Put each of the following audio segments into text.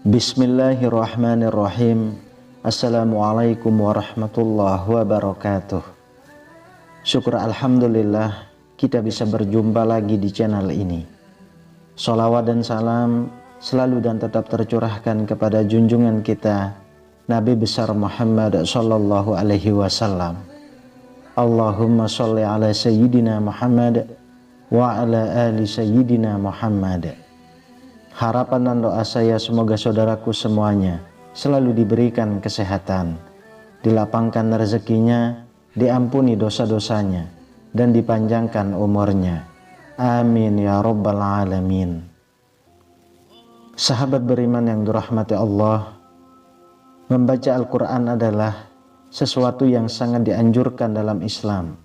Bismillahirrahmanirrahim. Assalamualaikum warahmatullahi wabarakatuh. Syukur alhamdulillah kita bisa berjumpa lagi di channel ini. Sholawat dan salam selalu dan tetap tercurahkan kepada junjungan kita Nabi besar Muhammad sallallahu alaihi wasallam. Allahumma sholli ala sayyidina Muhammad wa ala ali sayyidina Muhammad. Harapan dan doa saya semoga saudaraku semuanya selalu diberikan kesehatan, dilapangkan rezekinya, diampuni dosa-dosanya, dan dipanjangkan umurnya. Amin ya rabbal alamin. Sahabat beriman yang dirahmati Allah, membaca Al-Quran adalah sesuatu yang sangat dianjurkan dalam Islam,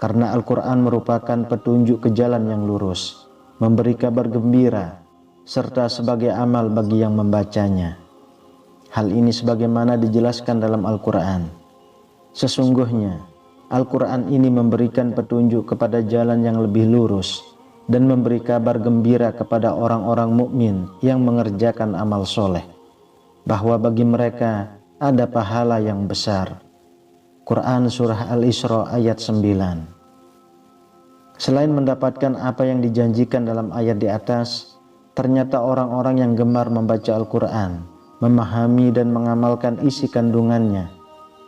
karena Al-Quran merupakan petunjuk ke jalan yang lurus, memberi kabar gembira, serta sebagai amal bagi yang membacanya. Hal ini sebagaimana dijelaskan dalam Al-Quran. Sesungguhnya Al-Quran ini memberikan petunjuk kepada jalan yang lebih lurus dan memberi kabar gembira kepada orang-orang mukmin yang mengerjakan amal soleh, bahwa bagi mereka ada pahala yang besar. Quran Surah Al-Isra ayat 9. Selain mendapatkan apa yang dijanjikan dalam ayat di atas, ternyata orang-orang yang gemar membaca Al-Quran, memahami dan mengamalkan isi kandungannya,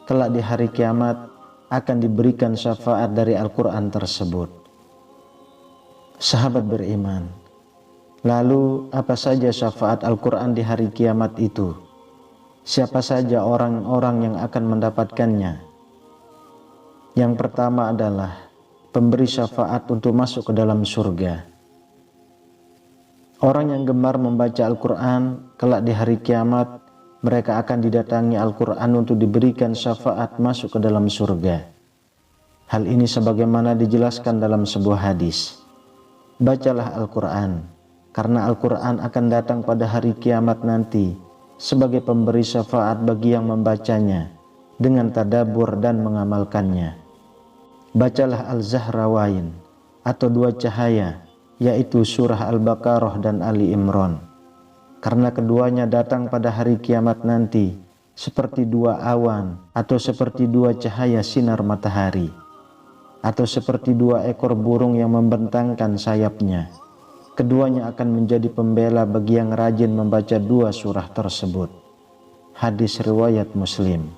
kelak di hari kiamat akan diberikan syafaat dari Al-Quran tersebut. Sahabat beriman, lalu apa saja syafaat Al-Quran di hari kiamat itu? Siapa saja orang-orang yang akan mendapatkannya? Yang pertama adalah pemberi syafaat untuk masuk ke dalam surga. Orang yang gemar membaca Al-Quran, kelak di hari kiamat, mereka akan didatangi Al-Quran untuk diberikan syafaat masuk ke dalam surga. Hal ini sebagaimana dijelaskan dalam sebuah hadis. Bacalah Al-Quran, karena Al-Quran akan datang pada hari kiamat nanti sebagai pemberi syafaat bagi yang membacanya dengan tadabbur dan mengamalkannya. Bacalah Al-Zahrawain atau dua cahaya, yaitu surah Al-Baqarah dan Ali Imran, karena keduanya datang pada hari kiamat nanti seperti dua awan, atau seperti dua cahaya sinar matahari, atau seperti dua ekor burung yang membentangkan sayapnya. Keduanya akan menjadi pembela bagi yang rajin membaca dua surah tersebut. Hadis riwayat Muslim.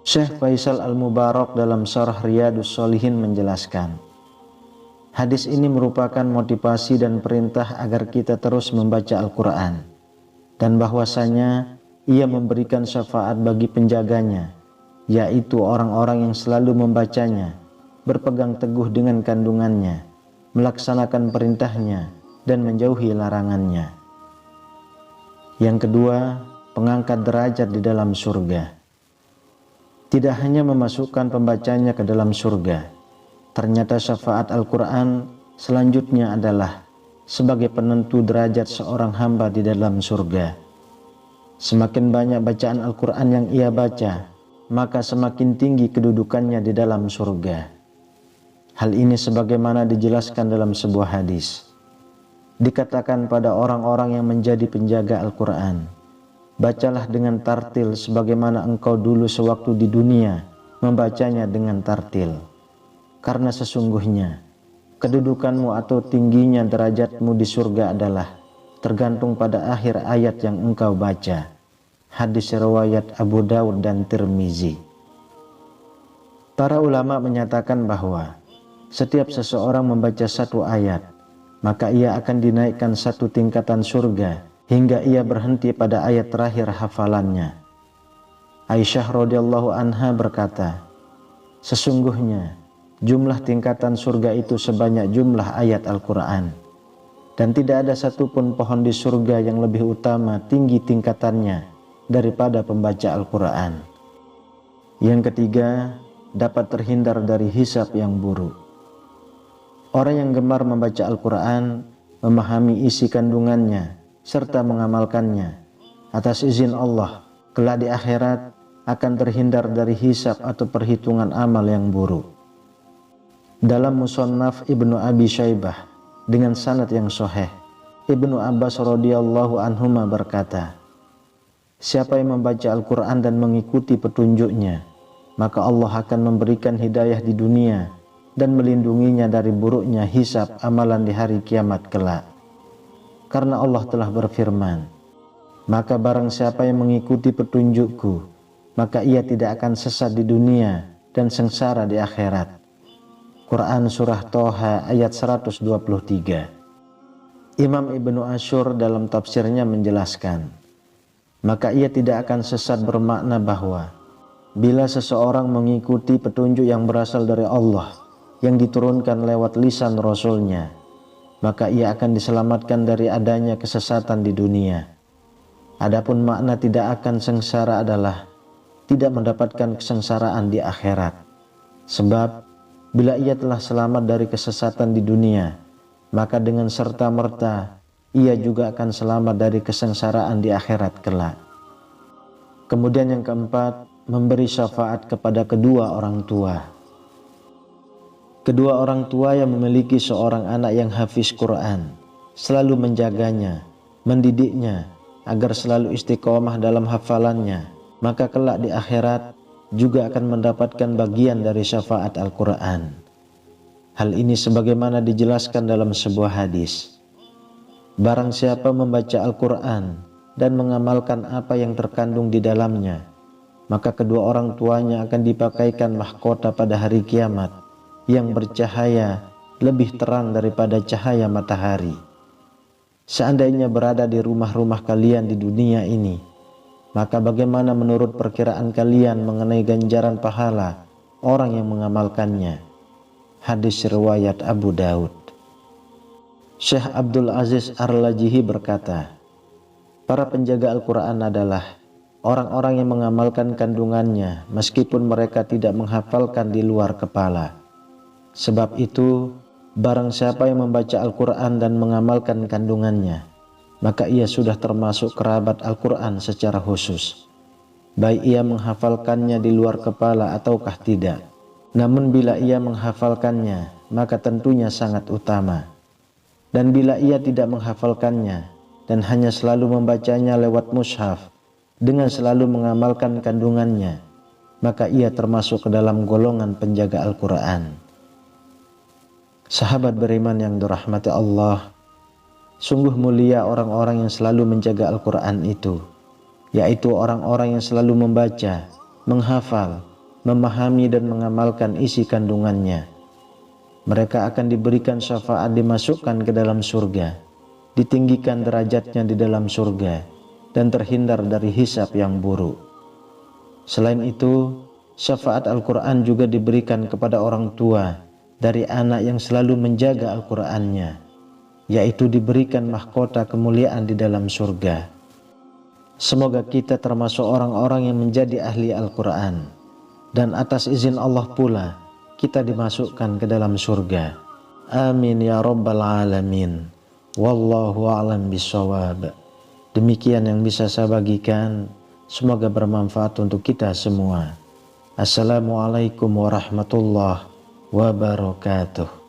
Syekh Faisal Al-Mubarak dalam Syarah Riyadhus Shalihin menjelaskan, hadis ini merupakan motivasi dan perintah agar kita terus membaca Al-Quran, dan bahwasanya ia memberikan syafaat bagi penjaganya, yaitu orang-orang yang selalu membacanya, berpegang teguh dengan kandungannya, melaksanakan perintahnya, dan menjauhi larangannya. Yang kedua, pengangkat derajat di dalam surga. Tidak hanya memasukkan pembacanya ke dalam surga, ternyata syafaat Al-Quran selanjutnya adalah sebagai penentu derajat seorang hamba di dalam surga. Semakin banyak bacaan Al-Quran yang ia baca, maka semakin tinggi kedudukannya di dalam surga. Hal ini sebagaimana dijelaskan dalam sebuah hadis. Dikatakan pada orang-orang yang menjadi penjaga Al-Quran, bacalah dengan tartil sebagaimana engkau dulu sewaktu di dunia membacanya dengan tartil. Karena sesungguhnya kedudukanmu atau tingginya derajatmu di surga adalah tergantung pada akhir ayat yang engkau baca. Hadis riwayat Abu Daud dan Tirmizi. Para ulama menyatakan bahwa setiap seseorang membaca satu ayat, maka ia akan dinaikkan satu tingkatan surga hingga ia berhenti pada ayat terakhir hafalannya. Aisyah radhiyallahu anha berkata, sesungguhnya jumlah tingkatan surga itu sebanyak jumlah ayat Al-Quran, dan tidak ada satupun pohon di surga yang lebih utama tinggi tingkatannya daripada pembaca Al-Quran. Yang ketiga, dapat terhindar dari hisab yang buruk. Orang yang gemar membaca Al-Quran, memahami isi kandungannya, serta mengamalkannya, atas izin Allah, kelak di akhirat akan terhindar dari hisab atau perhitungan amal yang buruk. Dalam Musannaf Ibnu Abi Syaibah dengan sanad yang sahih, Ibnu Abbas radhiyallahu anhuma berkata, siapa yang membaca Al-Quran dan mengikuti petunjuknya, maka Allah akan memberikan hidayah di dunia dan melindunginya dari buruknya hisab amalan di hari kiamat kelak. Karena Allah telah berfirman, maka barang siapa yang mengikuti petunjukku, maka ia tidak akan sesat di dunia dan sengsara di akhirat. Quran Surah Toha ayat 123. Imam Ibnu Ashur dalam tafsirnya menjelaskan, maka ia tidak akan sesat bermakna bahwa bila seseorang mengikuti petunjuk yang berasal dari Allah yang diturunkan lewat lisan Rasulnya, maka ia akan diselamatkan dari adanya kesesatan di dunia. Adapun makna tidak akan sengsara adalah tidak mendapatkan kesengsaraan di akhirat. Sebab bila ia telah selamat dari kesesatan di dunia, maka dengan serta-merta ia juga akan selamat dari kesengsaraan di akhirat kelak. Kemudian yang keempat, memberi syafaat kepada kedua orang tua. Kedua orang tua yang memiliki seorang anak yang hafiz Quran, selalu menjaganya, mendidiknya, agar selalu istiqomah dalam hafalannya, maka kelak di akhirat juga akan mendapatkan bagian dari syafaat Al-Quran. Hal ini sebagaimana dijelaskan dalam sebuah hadis. Barang siapa membaca Al-Quran dan mengamalkan apa yang terkandung di dalamnya, maka kedua orang tuanya akan dipakaikan mahkota pada hari kiamat yang bercahaya lebih terang daripada cahaya matahari. Seandainya berada di rumah-rumah kalian di dunia ini, maka bagaimana menurut perkiraan kalian mengenai ganjaran pahala orang yang mengamalkannya? Hadis riwayat Abu Daud. Syekh Abdul Aziz Ar-Lajihi berkata, para penjaga Al-Quran adalah orang-orang yang mengamalkan kandungannya meskipun mereka tidak menghafalkan di luar kepala. Sebab itu, barang siapa yang membaca Al-Quran dan mengamalkan kandungannya, maka ia sudah termasuk kerabat Al-Quran secara khusus, baik ia menghafalkannya di luar kepala ataukah tidak. Namun bila ia menghafalkannya, maka tentunya sangat utama. Dan bila ia tidak menghafalkannya dan hanya selalu membacanya lewat mushaf dengan selalu mengamalkan kandungannya, maka ia termasuk ke dalam golongan penjaga Al-Quran. Sahabat beriman yang dirahmati Allah, sungguh mulia orang-orang yang selalu menjaga Al-Quran itu, yaitu orang-orang yang selalu membaca, menghafal, memahami dan mengamalkan isi kandungannya. Mereka akan diberikan syafaat, dimasukkan ke dalam surga, ditinggikan derajatnya di dalam surga, dan terhindar dari hisab yang buruk. Selain itu, syafaat Al-Quran juga diberikan kepada orang tua dari anak yang selalu menjaga Al-Qur'annya, yaitu diberikan mahkota kemuliaan di dalam surga. Semoga kita termasuk orang-orang yang menjadi ahli Al-Quran, dan atas izin Allah pula kita dimasukkan ke dalam surga. Amin ya rabbal alamin. Wallahu a'lam bishawab. Demikian yang bisa saya bagikan, semoga bermanfaat untuk kita semua. Assalamualaikum warahmatullahi wabarakatuh.